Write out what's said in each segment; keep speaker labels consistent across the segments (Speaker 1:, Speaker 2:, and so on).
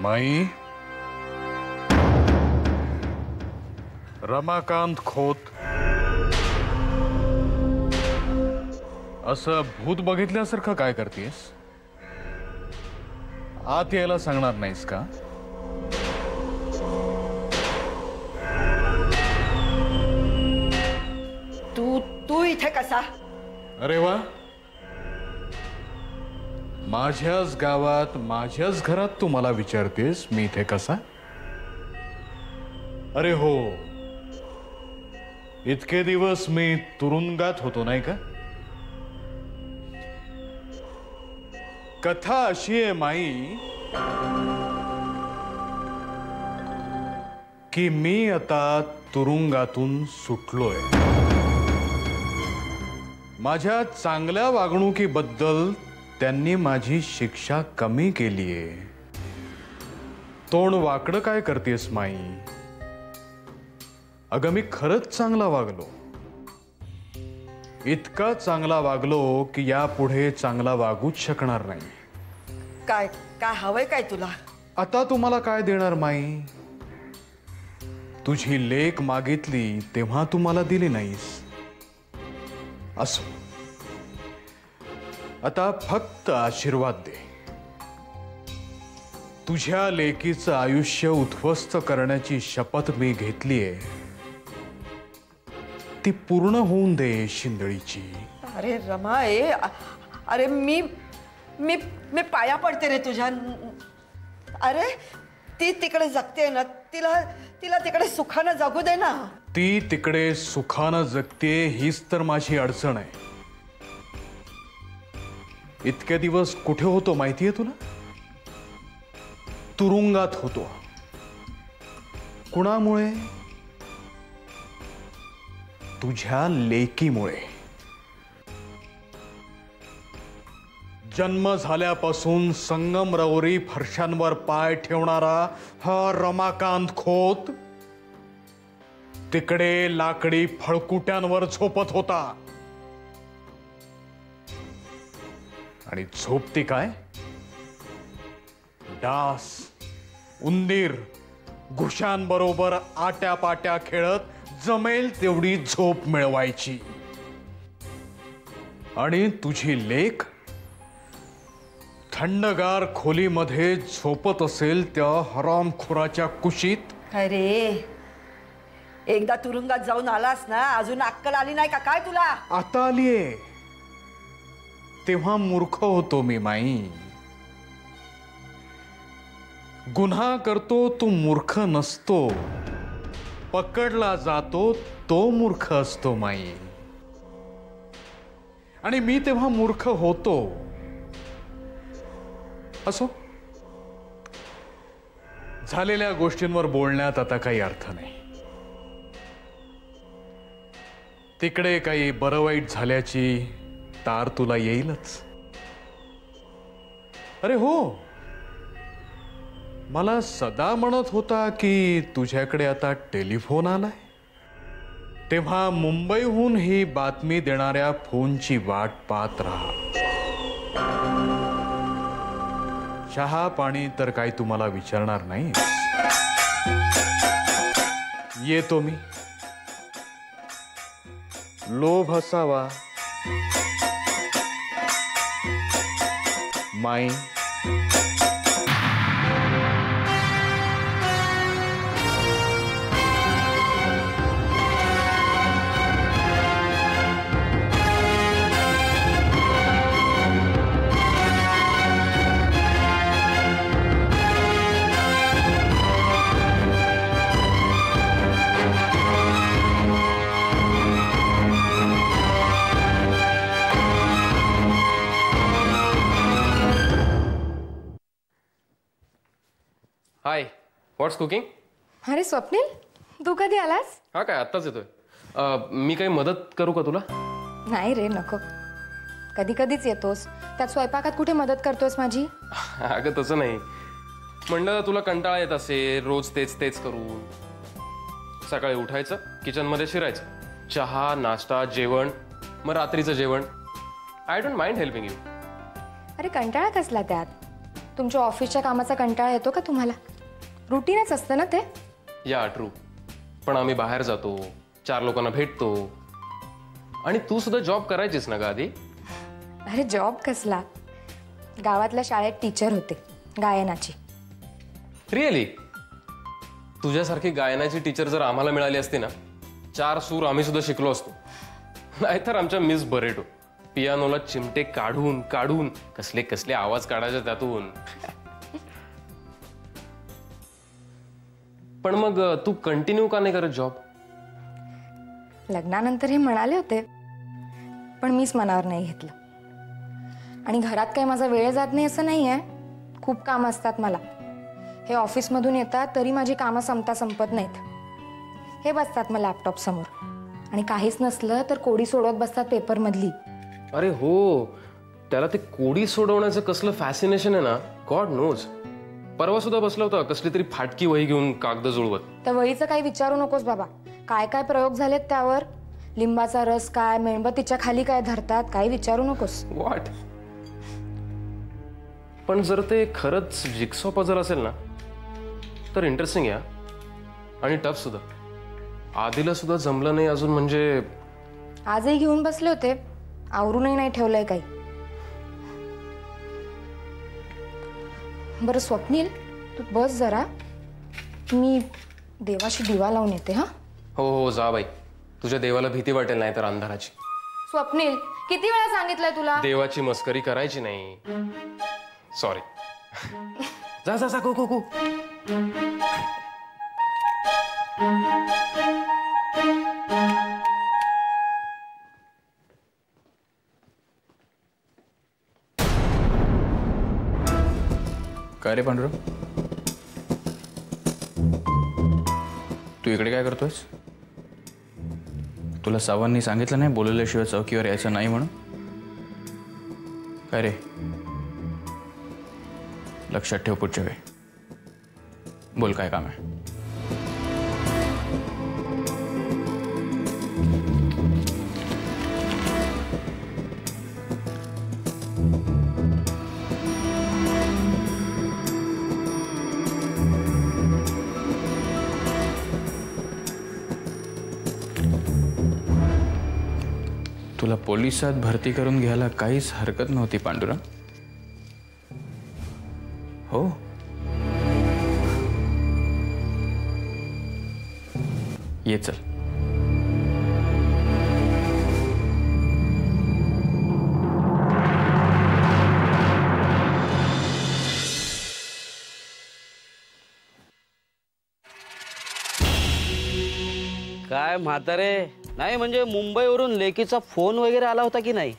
Speaker 1: माई, रमाकांत खोत असं भूत बघितल्यासारखं काय करतेस? आत यायला सांगणार नाहीस का?
Speaker 2: तू इथे कसा?
Speaker 1: अरे वा, माझ्याच गावात माझ्याच घरात तू मला विचारतेस मी इथे कसा? अरे हो, इतके दिवस मी तुरुंगात होतो नाही का? कथा अशी आहे माई की मी आता तुरुंगातून सुटलोय. माझ्या चांगल्या वागणुकीबद्दल त्यांनी माझी शिक्षा कमी केलीये. तोंड वाकडं काय करतेस माई? अगं मी खरंच चांगला वागलो, इतका चांगला वागलो की यापुढे चांगला वागूच शकणार नाही.
Speaker 2: काय काय हवंय काय तुला?
Speaker 1: आता तुम्हाला काय देणार माई? तुझी लेक मागितली तेव्हा तू मला दिली नाहीस. असो, आता फक्त आशीर्वाद दे. तुझ्या लेकीचं आयुष्य उद्ध्वस्त करण्याची शपथ मी घेतलीये, ती पूर्ण होऊन दे शिंदळीची.
Speaker 2: अरे रमा, अरे मी मी मी पाया पडते रे तुझ्या. अरे ती तिकडे जगते ना, तिला तिला तिकडे सुखानं जगू दे ना.
Speaker 1: ती तिकडे सुखानं जगते हीच तर माझी अडचण आहे. इतके दिवस कुठे होतो माहितीये तुला? तुरुंगात होतो. कुणामुळे? तुझ्या लेकीमुळे. जन्म झाल्यापासून संगमरवरी फरशांवर पाय ठेवणारा हा रमाकांत खोत तिकडे लाकडी फळकुट्यांवर झोपत होता. आणि झोपती काय? डास, उंदीर, घुशांबरोबर आट्यापाट्या खेळत जमेल तेवढी झोप मिळवायची. आणि तुझी लेक थंडगार खोलीमध्ये झोपत असेल त्या हरामखोराच्या कुशीत.
Speaker 2: अरे एकदा तुरुंगात जाऊन आलास ना, अजून अक्कल आली नाही का काय तुला?
Speaker 1: आता आलीये. तेव्हा मूर्ख होतो मी माई. गुन्हा करतो तो मूर्ख नसतो, पकडला जातो तो मूर्ख असतो माई. आणि मी तेव्हा मूर्ख होतो. असो, झालेल्या गोष्टींवर बोलण्यात आता काही अर्थ नाही. तिकडे काही बरं वाईट झाल्याची तार तुला येईलच. अरे हो, मला सदा म्हणत होता की तुझ्याकडे आता टेलिफोन आलाय. तेव्हा मुंबईहून ही बातमी देणाऱ्या फोनची वाट पाहत राहा. चहा पाणी तर काही तुम्हाला विचारणार नाही. येतो मी. लोभ असावा माई.
Speaker 3: हाय, व्हॉट्स कुकिंग?
Speaker 4: अरे स्वप्नील, तू कधी आलास?
Speaker 3: हा काय आत्ताच येतोय. मी काही मदत करू का तुला?
Speaker 4: नाही रे, नको. कधी कधीच येतोस, त्यात स्वयंपाकात कुठे मदत करतोस माझी?
Speaker 3: अगं तसं नाही, म्हणलं तुला कंटाळा येत असेल रोज तेच तेच करून. सकाळी उठायचं, किचनमध्ये शिरायचं, चहा, नाश्ता, जेवण, मग रात्रीचं जेवण. I don't mind helping you.
Speaker 4: अरे कंटाळा कसला त्यात? तुमच्या ऑफिसच्या कामाचा कंटाळा येतो का तुम्हाला? रुटीनच असतं ना ते.
Speaker 3: या ट्रू, पण आम्ही बाहेर जातो, 4 लोकांना भेटतो. आणि तू सुद्धा जॉब करायचीस ना ग आधी?
Speaker 4: अरे जॉब कसला, गावातल्या शाळेत टीचर होते गायनाची.
Speaker 3: रिअली? तुझ्यासारखी गायनाची टीचर जर आम्हाला मिळाली असती ना, 4 सूर आम्ही सुद्धा शिकलो असतो. नाहीतर आमच्या मिस बरेटो पियानोला चिमटे काढून काढून कसले कसले आवाज काढायचे त्यातून. पण मग तू कंटिन्यू का नाही करत जॉब?
Speaker 4: लग्नानंतर हे म्हणाले होते, पण मीच मनावर नाही घेतलं. आणि घरात काही माझा वेळ जात नाही असं नाही आहे, खूप कामं असतात मला. हे ऑफिसमधून येतात तरी माझी कामं संपत नाहीत. हे बसतात मग लॅपटॉप समोर आणि काहीच नसलं तर कोडी सोडवत बसतात पेपरमधली.
Speaker 3: अरे हो, त्याला ते कोडी सोडवण्याचं कसलं फॅसिनेशन आहे ना, गॉड नोज. परवा सुद्धा बसला होता कसली तरी फाटकी वही घेऊन कागद जुळवत.
Speaker 4: त्या वहीचं काही विचारू नकोस बाबा, काय काय प्रयोग झालेत त्यावर. लिंबाचा रस काय, मेणबत्तीच्या खाली काय धरतात, काही विचारू नकोस.
Speaker 3: व्हॉट? पण जर ते खरंच जिक्सॉ पझल असेल ना तर इंटरेस्टिंग आहे आणि टफ सुद्धा. आधीला सुद्धा जमलं नाही अजून म्हणजे.
Speaker 4: आजही घेऊन बसले होते, आवरूनही नाही ठेवलंय काही. बरं स्वप्नील, तू बस जरा, मी देवाशी दिवा लावून येते. हा
Speaker 3: हो हो जा बाई, तुझ्या देवाला भीती वाटेल नाही तर अंधाराची.
Speaker 4: स्वप्नील, किती वेळा सांगितलंय तुला
Speaker 3: देवाची मस्करी करायची नाही. सॉरी. जा जा जा, को को.
Speaker 5: काय रे पांडुरंग, तू इकडे काय करतोयस? तुला सावंतनी सांगितलं नाही बोलवल्याशिवाय चौकीवर यायचं नाही म्हणून? काय रे, लक्षात ठेव पुढच्या वेळी. बोल काय काम आहे? तुला पोलिसात भरती करून घ्यायला काहीच हरकत नव्हती पांडुरंग. हो, ये चल.
Speaker 6: काय म्हातारे, नाही म्हणजे मुंबईवरून लेकीचा फोन वगैरे आला होता की नाही?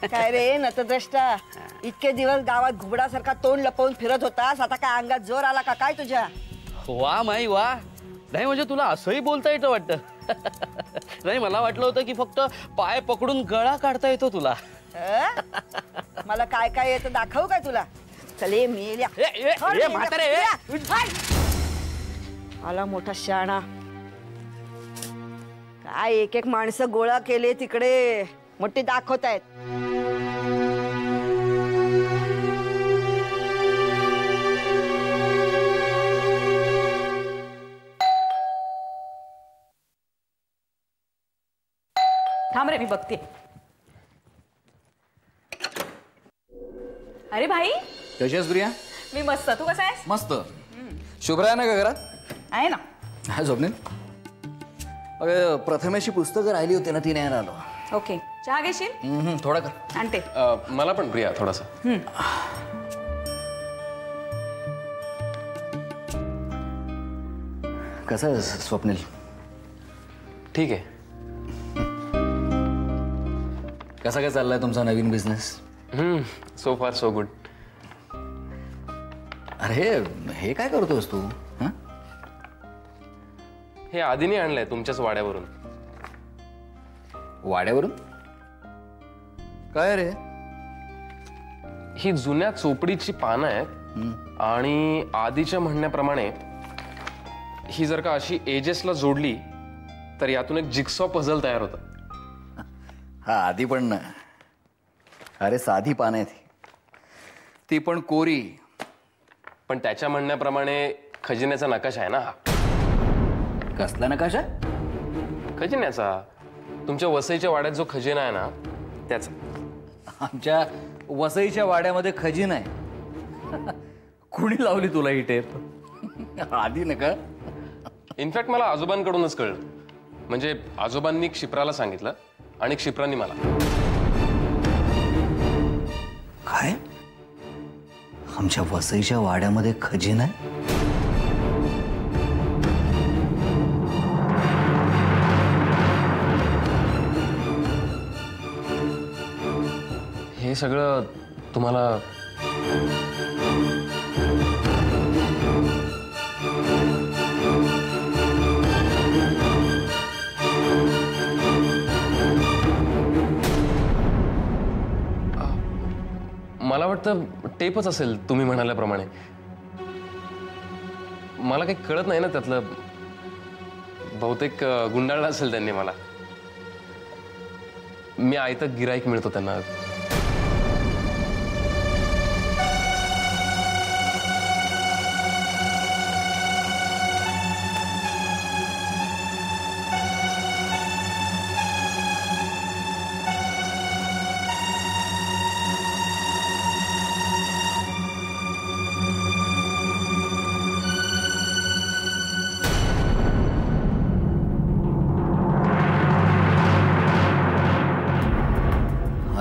Speaker 2: काय रे नतद्रष्टा, इतके दिवस गावात घुबडासारखा तोंड लपवून फिरत होतास, आता काय अंगात जोर आला का काय तुझ्या?
Speaker 6: वा माई वा. नाही म्हणजे तुला असंही बोलता येतं वाटतं. नाही मला वाटलं होतं की फक्त पाय पकडून गळा काढता येतो तुला.
Speaker 2: मला काय काय येतं दाखवू काय तुला? चले मेल्या.
Speaker 6: म्हातारे,
Speaker 2: आला मोठा शाणा. काय एक एक माणसं गोळा केले तिकडे, मोठी दाखवत आहेत.
Speaker 7: थांब रे, मी बघते. अरे भाई,
Speaker 5: कशी आहेस प्रिया?
Speaker 7: मी मस्त. तू कसा आहेस?
Speaker 5: मस्त. शुभ्रा आहे ना का घरात?
Speaker 7: आहे ना.
Speaker 5: हा स्वप्नील, अगं प्रथमेशी पुस्तकं राहिली होती ना, ती नाही आलो.
Speaker 7: ओके, चहा घेशील?
Speaker 5: थोडा कर.
Speaker 7: आणते.
Speaker 3: मला पण प्रिया थोडासा.
Speaker 5: कसं आहे स्वप्नील?
Speaker 3: ठीक आहे.
Speaker 5: कसा काय चाललाय तुमचा नवीन बिझनेस?
Speaker 3: सो फार सो गुड.
Speaker 5: अरे हे काय करतोस तू?
Speaker 3: हे आधीने आणलंय तुमच्याच वाड्यावरून.
Speaker 5: वाड्यावरून? काय रे?
Speaker 3: ही जुन्या चोपडीची पानं आहेत आणि आधीच्या म्हणण्याप्रमाणे ही जर का अशी एजेसला जोडली तर यातून एक जिक्सॉ पझल तयार होतं.
Speaker 5: हा आधी पण ना, अरे साधी पानं आहे ती पण कोरी
Speaker 3: पण त्याच्या म्हणण्याप्रमाणे खजिन्याचा नकाशा आहे ना हा.
Speaker 5: कसला नकाशा?
Speaker 3: खजिन्याचा. तुमच्या वसईच्या वाड्यात जो खजिना आहे ना त्याचा.
Speaker 5: आमच्या वसईच्या वाड्यामध्ये खजिना आहे. कुणी लावली तुला ही टेप? आधी नका.
Speaker 3: इनफॅक्ट मला आजोबांकडूनच कळलं. म्हणजे आजोबांनी क्षिप्राला सांगितलं आणि क्षिप्रांनी मला.
Speaker 5: काय? आमच्या वसईच्या वाड्यामध्ये खजिना आहे?
Speaker 3: हे सगळं तुम्हाला मला वाटतं टेपच असेल तुम्ही म्हणाल्याप्रमाणे. मला काही कळत नाही ना त्यातलं. बहुतेक गुंडाळलं असेल त्यांनी मला. मी आयतं गिराईक मिळतो त्यांना.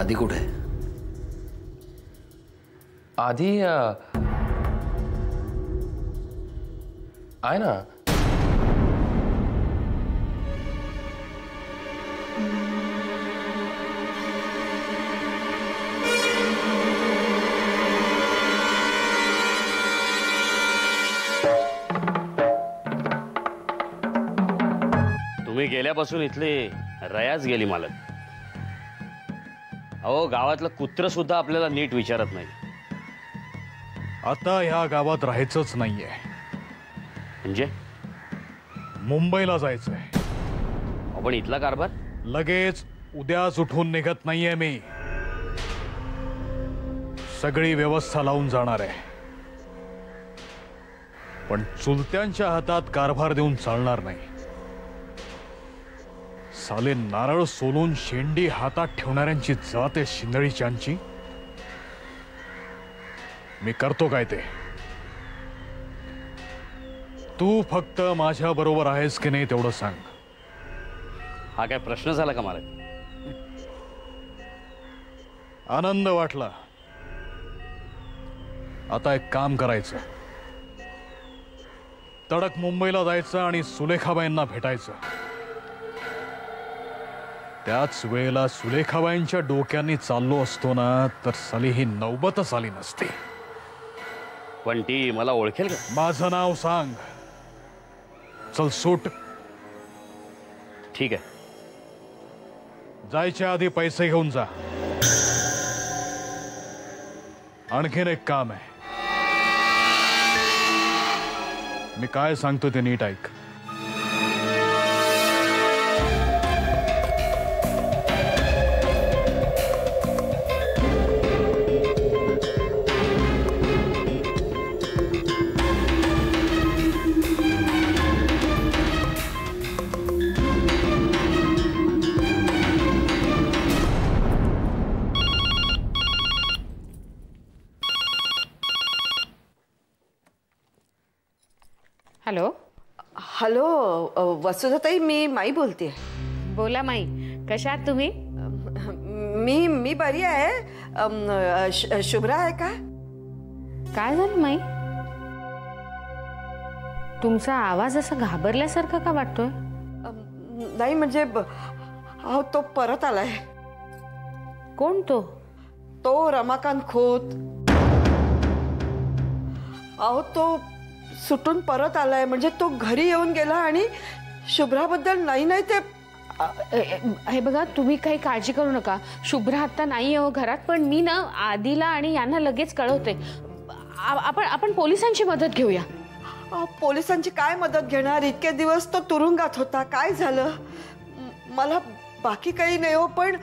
Speaker 5: आधी कुठे?
Speaker 3: आधी आहे ना.
Speaker 6: तुम्ही गेल्यापासून इथली रयाच गेली मालक. अहो, गावातलं कुत्र सुद्धा आपल्याला नीट विचारत नाही.
Speaker 1: आता ह्या गावात राहायचंच नाहीये.
Speaker 6: म्हणजे
Speaker 1: मुंबईला जायचंय.
Speaker 6: आपण इथला कारभार
Speaker 1: लगेच उद्याच उठून निघत नाहीये मी. सगळी व्यवस्था लावून जाणार आहे. पण चुलत्यांच्या हातात कारभार देऊन चालणार नाही. साले नारळ सोलून शेंडी हातात ठेवणाऱ्यांची जात आहे शिंदळीच्यांची. मी करतो काय ते. तू फक्त माझ्या बरोबर आहेस की नाही तेवढं सांग.
Speaker 6: हा काय प्रश्न झाला का मालक?
Speaker 1: आनंद वाटला. आता एक काम करायचं. तडक मुंबईला जायचं आणि सुलेखाबाईंना भेटायचं. त्याच वेळेला सुलेखाबाईंच्या डोक्यांनी चाललो असतो ना तर साली ही नौबतच आली नसती.
Speaker 6: पण ती मला ओळखेल का?
Speaker 1: माझं नाव सांग. चल सूट.
Speaker 6: ठीक आहे.
Speaker 1: जायच्या आधी पैसे घेऊन जा. आणखीन एक काम आहे. मी काय सांगतो ते नीट ऐक.
Speaker 8: हॅलो.
Speaker 2: हॅलो वसुधाताई, मी माई बोलते.
Speaker 8: बोला माई, कशा आहात तुम्ही?
Speaker 2: मी बरी आहे. शुभ्रा आहे का?
Speaker 8: काय झालं माई? तुमचा आवाज असा घाबरल्यासारखा का वाटतोय?
Speaker 2: नाही म्हणजे अहो, तो परत आलाय.
Speaker 8: कोण तो?
Speaker 2: तो रमाकांत खोत. अहो, तो सुटून परत आलाय. म्हणजे तो घरी येऊन गेला आणि शुभ्राबद्दल नाही ते.
Speaker 8: हे बघा, तुम्ही काही काळजी करू नका. शुभ्रा आता नाही हो घरात. पण मी ना आदिला आणि यांना लगेच कळवते. आपण पोलिसांची मदत घेऊया.
Speaker 2: पोलिसांची काय मदत घेणार? इतके दिवस तो तुरुंगात होता. काय झालं? मला बाकी काही नाही हो, पण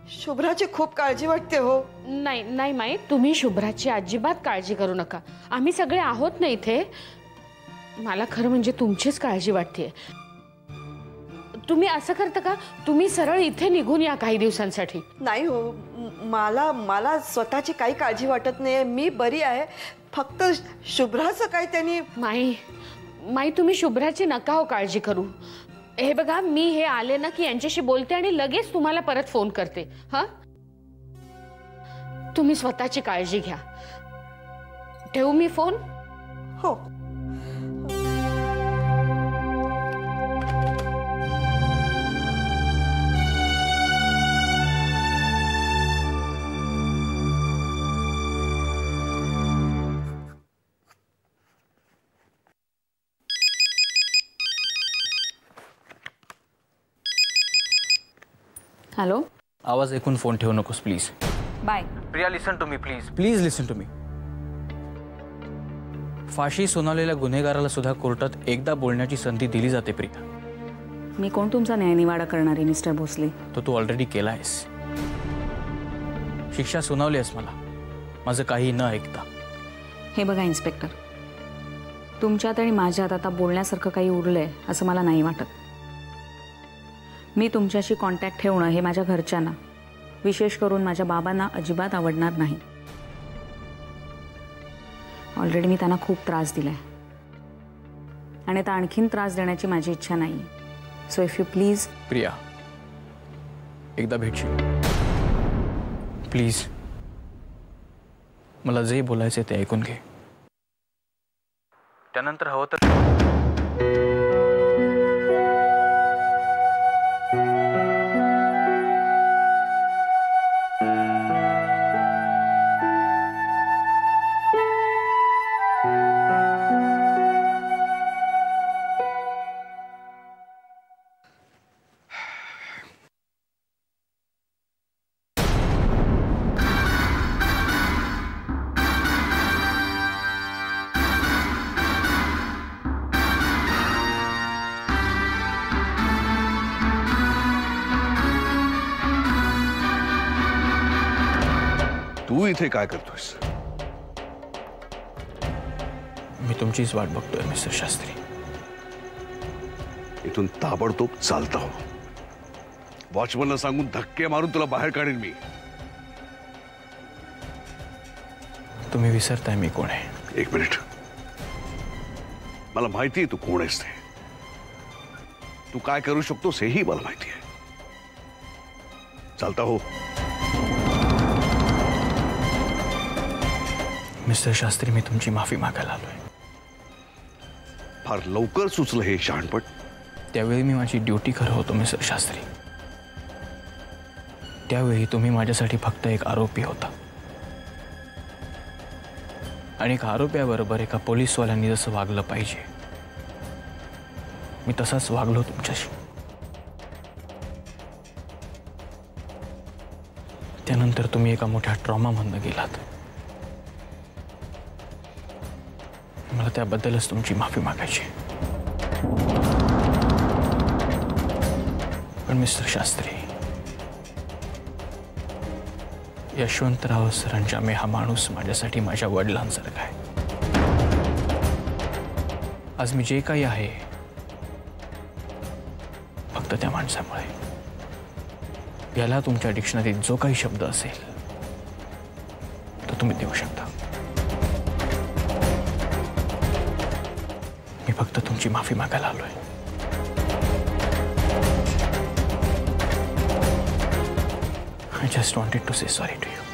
Speaker 2: शुभ्राची खूप काळजी वाटते हो.
Speaker 8: नाही नाही माई, तुम्ही शुभ्राची अजिबात काळजी करू नका. आम्ही सगळे आहोत ना इथे. मला खरं म्हणजे तुमचीच काळजी वाटते. तुम्ही असं करता का, तुम्ही सरळ इथे निघून या काही दिवसांसाठी.
Speaker 2: नाही हो, मला स्वतःची काही काळजी वाटत नाही. मी बरी आहे. फक्त शुभ्राचं काय त्यांनी.
Speaker 8: माई तुम्ही शुभ्राची नका हो काळजी करू. हे बघा, मी हे आले ना की यांच्याशी बोलते आणि लगेच तुम्हाला परत फोन करते. हा, तुम्ही स्वतःची काळजी घ्या. ठेवू मी फोन?
Speaker 2: हो.
Speaker 7: हॅलो.
Speaker 5: आवाज ऐकून फोन ठेवू नकोस please.
Speaker 7: Bye.
Speaker 5: Priya, listen to me please. Please listen to me. फाशी सुनावलेल्या गुन्हेगाराला सुद्धा कोर्टात एकदा बोलण्याची संधी दिली जाते प्रिया.
Speaker 7: मी कोण तुमचा न्यायनिवाडा करणारी मिस्टर भोसले?
Speaker 5: तो तू ऑलरेडी केला आहेस. शिक्षा सुनावली आहेस मला, माझं काही न ऐकता.
Speaker 7: हे बघा इन्स्पेक्टर, तुमच्यात आणि माझ्यात आता बोलण्यासारखं काही उरलंय असं मला नाही वाटत. मी तुमच्याशी कॉन्टॅक्ट ठेवणं हे माझ्या घरच्यांना, विशेष करून माझ्या बाबांना अजिबात आवडणार नाही. ऑलरेडी मी त्यांना खूप त्रास दिलाय आणि आता आणखीन त्रास देण्याची माझी इच्छा नाही. So if you please.
Speaker 5: Priya, एकदा भेटशील प्लीज. मला जे बोलायचे ते ऐकून घे. त्यानंतर हवं तर
Speaker 9: तू इथे काय करतोयस?
Speaker 5: मी तुमचीच वाट बघतोय मिस्टर शास्त्री.
Speaker 9: इथून ताबडतोब चालता हो. वॉचमनला सांगून धक्के मारून तुला बाहेर काढेन मी.
Speaker 5: तुम्ही विसरताय मी कोण आहे.
Speaker 9: एक मिनिट, मला माहिती आहे तू कोण आहेस ते. तू काय करू शकतोस हेही मला माहिती आहे. चालता हो.
Speaker 5: मिस्टर शास्त्री, मी तुमची माफी मागायला आलोय.
Speaker 9: फार लवकर सुचलं हे शहाणपण.
Speaker 5: त्यावेळी मी माझी ड्युटी करत होतो मिस्टर शास्त्री. त्यावेळी तुम्ही माझ्यासाठी फक्त एक आरोपी होता आणि एका आरोप्याबरोबर एका पोलीसवाल्यांनी जसं वागलं पाहिजे मी तसाच वागलो तुमच्याशी. त्यानंतर तुम्ही एका मोठ्या ट्रॉमामधनं गेलात. मला त्याबद्दलच तुमची माफी मागायची. पण मिस्टर शास्त्री, यशवंतराव सरंजामे हा माणूस माझ्यासाठी माझ्या वडिलांसारखा आहे. आज मी जे काही आहे फक्त त्या माणसामुळे. याला तुमच्या डिक्शनरीत जो काही शब्द असेल तो तुम्ही देऊ शकता. मी फक्त तुमची माफी मागायला आलोय. I just wanted to say sorry to you.